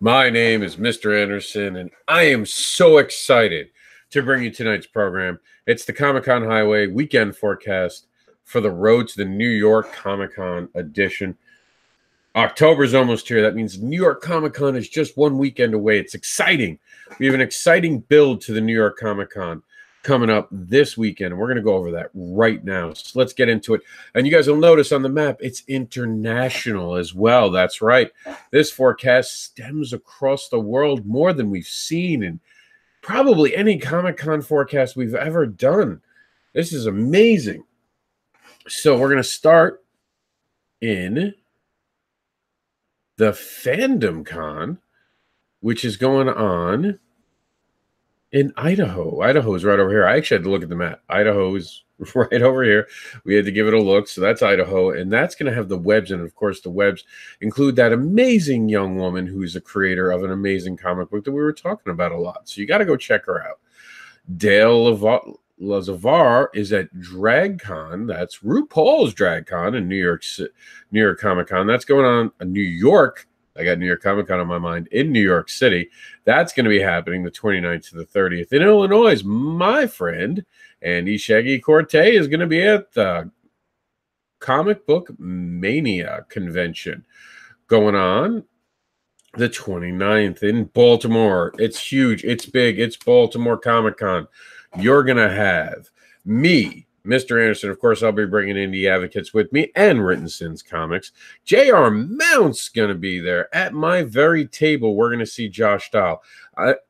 My name is Mr. Anderson, and I am so excited to bring you tonight's program. It's the Comic-Con Highway weekend forecast for the road to the New York Comic-Con edition. October's almost here. That means New York Comic-Con is just one weekend away. It's exciting. We have an exciting build to the New York Comic-Con coming up this weekend. We're going to go over that right now. So let's get into it. And you guys will notice on the map, it's international as well. That's right. This forecast stems across the world more than we've seen in probably any Comic-Con forecast we've ever done. This is amazing. So we're going to start in the Fandom Con, which is going on in Idaho. Idaho is right over here. I actually had to look at the map. Idaho is right over here. We had to give it a look. So that's Idaho. And that's going to have the webs. And of course, the webs include that amazing young woman who's a creator of an amazing comic book that we were talking about a lot. So you got to go check her out. Dale Lazavar is at DragCon. That's RuPaul's DragCon in New York Comic Con. That's going on in New York. I got New York Comic Con on my mind in New York City. That's going to be happening the 29th to the 30th. In Illinois, my friend Andy Shaggy Corte is going to be at the Comic Book Mania convention going on the 29th in Baltimore. It's huge. It's big. It's Baltimore Comic Con. You're going to have me, Mr. Anderson. Of course, I'll be bringing Indie Advocates with me and Written Sins Comics. J.R. Mount's going to be there. At my very table, we're going to see Josh Dahl.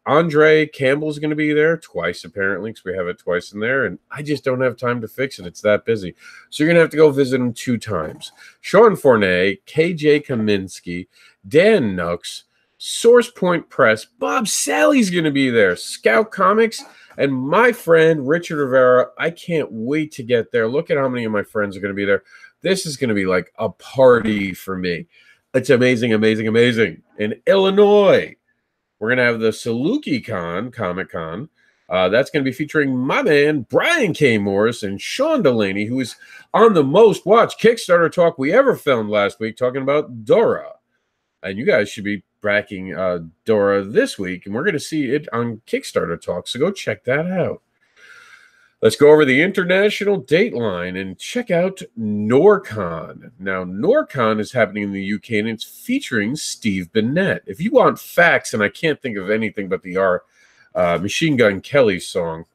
Andre Campbell's going to be there twice, apparently, because we have it twice in there, and I just don't have time to fix it. It's that busy. So you're going to have to go visit him 2 times. Sean Fournet, KJ Kaminsky, Dan Nux, Source Point Press, Bob Sally's going to be there, Scout Comics, and my friend Richard Rivera. I can't wait to get there. Look at how many of my friends are going to be there. This is going to be like a party for me. It's amazing, amazing, amazing. In Illinois, we're going to have the Saluki Con, Comic Con. That's going to be featuring my man, Brian K. Morris and Sean Delaney, who is on the most watched Kickstarter talk we ever filmed last week, talking about Dora. And you guys should be tracking Dora this week, and we're going to see it on Kickstarter talk, so go check that out. Let's go over the international dateline and check out NorCon. Now, NorCon is happening in the UK, and it's featuring Steve Bennett. If you want facts, and I can't think of anything but the Machine Gun Kelly song,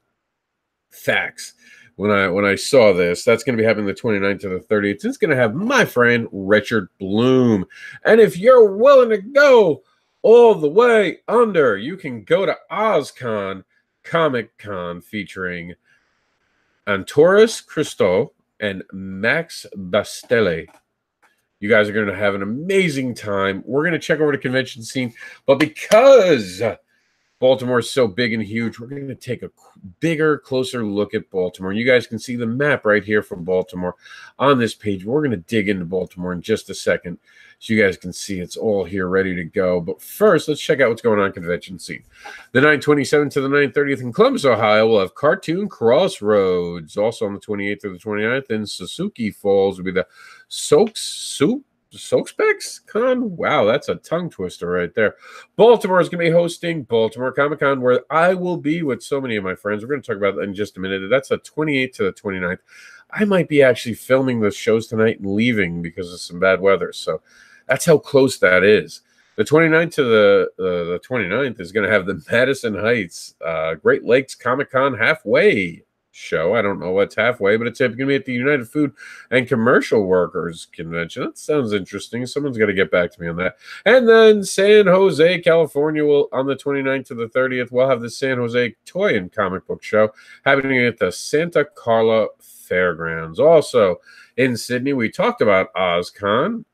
Facts. When I saw this, that's going to be happening the 29th to the 30th. It's going to have my friend Richard Bloom. And if you're willing to go all the way under, you can go to OzCon Comic Con featuring Antoris Christo and Max Bastelli. You guys are going to have an amazing time. We're going to check over the convention scene. But because Baltimore is so big and huge, we're going to take a bigger, closer look at Baltimore. You guys can see the map right here from Baltimore on this page. We're going to dig into Baltimore in just a second so you guys can see it's all here ready to go. But first, let's check out what's going on convention scene. The 9/27th to the 9/30th in Columbus, Ohio, we'll have Cartoon Crossroads. Also on the 28th to the 29th in Suzuki Falls will be the Soakspecs Con? Wow, that's a tongue twister right there. Baltimore is going to be hosting Baltimore Comic Con, where I will be with so many of my friends. We're going to talk about that in just a minute. That's the 28th to the 29th. I might be actually filming the shows tonight and leaving because of some bad weather. So that's how close that is. The 29th to the 29th is going to have the Madison Heights Great Lakes Comic Con halfway show. I don't know what's halfway, but it's going to be at the United Food and Commercial Workers Convention. That sounds interesting. Someone's got to get back to me on that. And then San Jose, California, will on the 29th to the 30th, we'll have the San Jose Toy and Comic Book Show happening at the Santa Carla Fairgrounds. Also in Sydney, we talked about OzCon,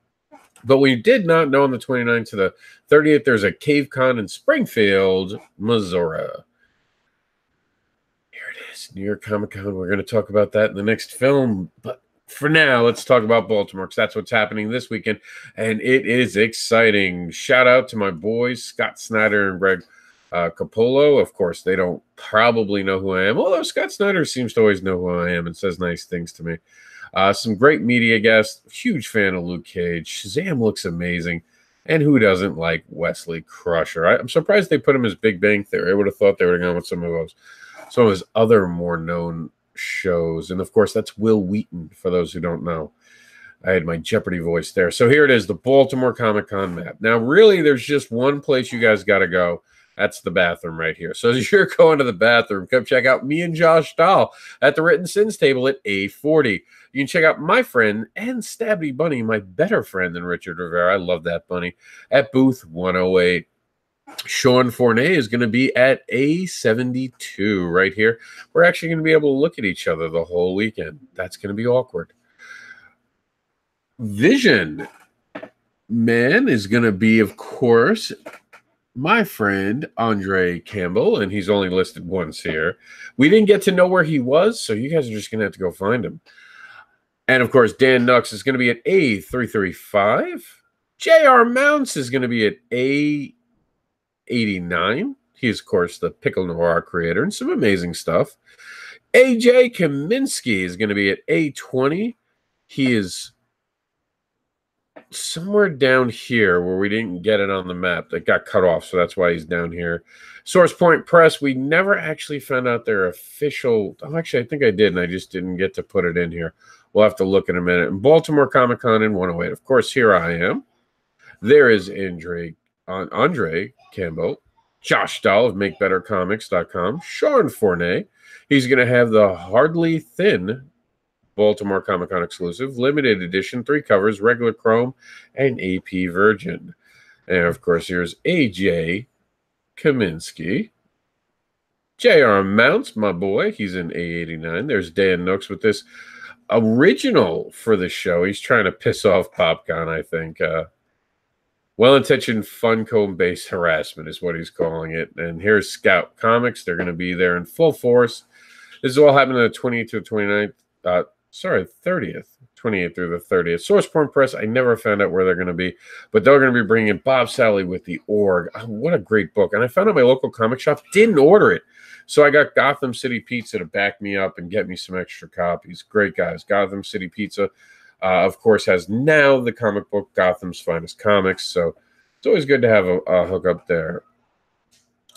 but we did not know on the 29th to the 30th there's a CaveCon in Springfield, Missouri. New York Comic Con. We're going to talk about that in the next film. But for now, let's talk about Baltimore, because that's what's happening this weekend. And it is exciting. Shout out to my boys, Scott Snyder and Greg Capullo. Of course, they don't probably know who I am, although Scott Snyder seems to always know who I am and says nice things to me. Some great media guests. Huge fan of Luke Cage. Shazam looks amazing. And who doesn't like Wesley Crusher? I'm surprised they put him as Big Bang Theory. I would have thought they would have gone with some of his other more known shows. And of course, that's Will Wheaton, for those who don't know. I had my Jeopardy voice there. So here it is, the Baltimore Comic-Con map. Now, really, there's just one place you guys got to go. That's the bathroom right here. So as you're going to the bathroom, come check out me and Josh Dahl at the Written Sins table at A40. You can check out my friend and Stabby Bunny, my better friend than Richard Rivera. I love that bunny, at booth 108. Sean Fournet is going to be at A72 right here. We're actually going to be able to look at each other the whole weekend. That's going to be awkward. Vision Man is going to be, of course, my friend Andre Campbell, and he's only listed once here. We didn't get to know where he was, so you guys are just going to have to go find him. And, of course, Dan Nycc is going to be at A335. J.R. Mounts is going to be at A89. He is, of course, the Pickle Noir creator and some amazing stuff. A.J. Kaminsky is going to be at A20. He is somewhere down here where we didn't get it on the map. That got cut off, so that's why he's down here. Source Point Press, we never actually found out their official... Oh, actually, I think I did, and I just didn't get to put it in here. We'll have to look in a minute. And Baltimore Comic-Con in 108. Of course, here I am. There is Andre Campbell, Josh Dahl of MakeBetterComics.com, Sean Fournet. He's going to have the Hardly Thin Baltimore Comic-Con exclusive, limited edition, 3 covers, regular chrome, and AP Virgin. And, of course, here's A.J. Kaminsky. J.R. Mounts, my boy. He's in A89. There's Dan Nycc with this original for the show. He's trying to piss off PopCon, I think. Well-intentioned funcomb-based harassment is what he's calling it. And here's Scout Comics. They're going to be there in full force. This is all happening on the 28th to the 29th. 30th. 28th through the 30th. Source Point Press, I never found out where they're going to be, but they're going to be bringing Bob Sally with the Org. Oh, what a great book. And I found out my local comic shop didn't order it. So I got Gotham City Pizza to back me up and get me some extra copies. Great guys. Gotham City Pizza, of course, has now the comic book Gotham's Finest Comics. So it's always good to have a hookup there.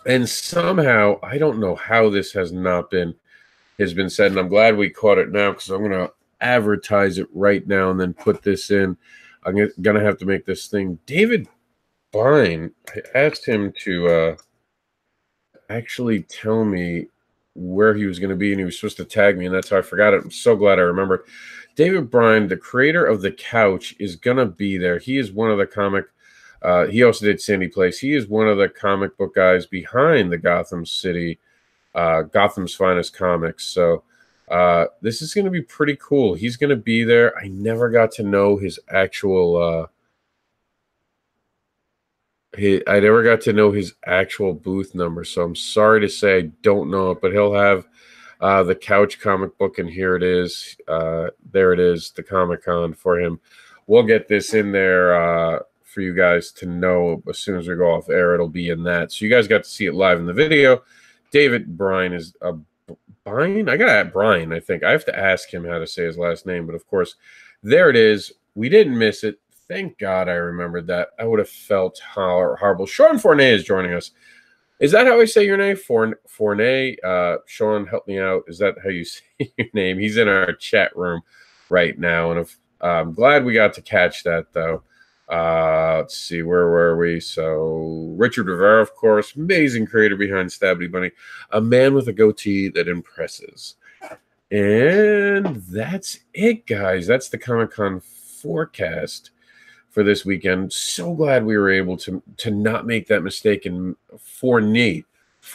And somehow, I don't know how this has been said, and I'm glad we caught it now because I'm going to advertise it right now and then put this in. I'm going to have to make this thing. David Byrne, I asked him to actually tell me where he was going to be, and he was supposed to tag me, and that's how I forgot it. I'm so glad I remembered. David Byrne, the creator of The Couch, is going to be there. He is one of the comic he also did Sandy Place. He is one of the comic book guys behind the Gotham City Gotham's Finest Comics. So this is going to be pretty cool. He's going to be there. I never got to know his actual booth number, so I'm sorry to say I don't know it, but he'll have the Couch comic book, and here it is. There it is, the Comic-Con for him. We'll get this in there for you guys to know as soon as we go off air. It'll be in that. So you guys got to see it live in the video. David Byrne is Byrne. I got at Brian, I think. I have to ask him how to say his last name, but of course, there it is. We didn't miss it. Thank God I remembered that. I would have felt horrible. Sean Fournet is joining us. Is that how I say your name? Fournet? Sean, help me out. Is that how you say your name? He's in our chat room right now, and I'm glad we got to catch that, though. Let's see, where were we? So Richard Rivera, of course, amazing creator behind Stabby Bunny, a man with a goatee that impresses. And that's it, guys. That's the Comic-Con forecast for this weekend. So glad we were able to not make that mistake in Fournet.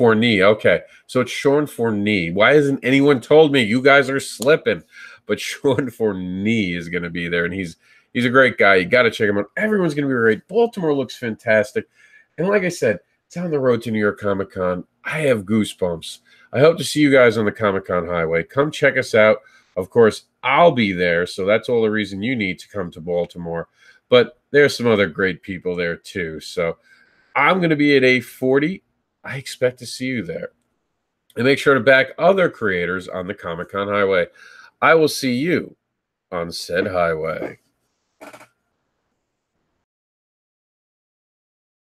Okay, so it's Sean Fournet. Why hasn't anyone told me? You guys are slipping. But Sean Fournet is going to be there, and he's a great guy. You got to check him out. Everyone's going to be great. Baltimore looks fantastic. And like I said, it's on the road to New York Comic-Con. I have goosebumps. I hope to see you guys on the Comic-Con highway. Come check us out. Of course, I'll be there, so that's all the reason you need to come to Baltimore. But there's some other great people there too. So I'm going to be at A40. I expect to see you there. And make sure to back other creators on the Comic-Con highway. I will see you on said highway.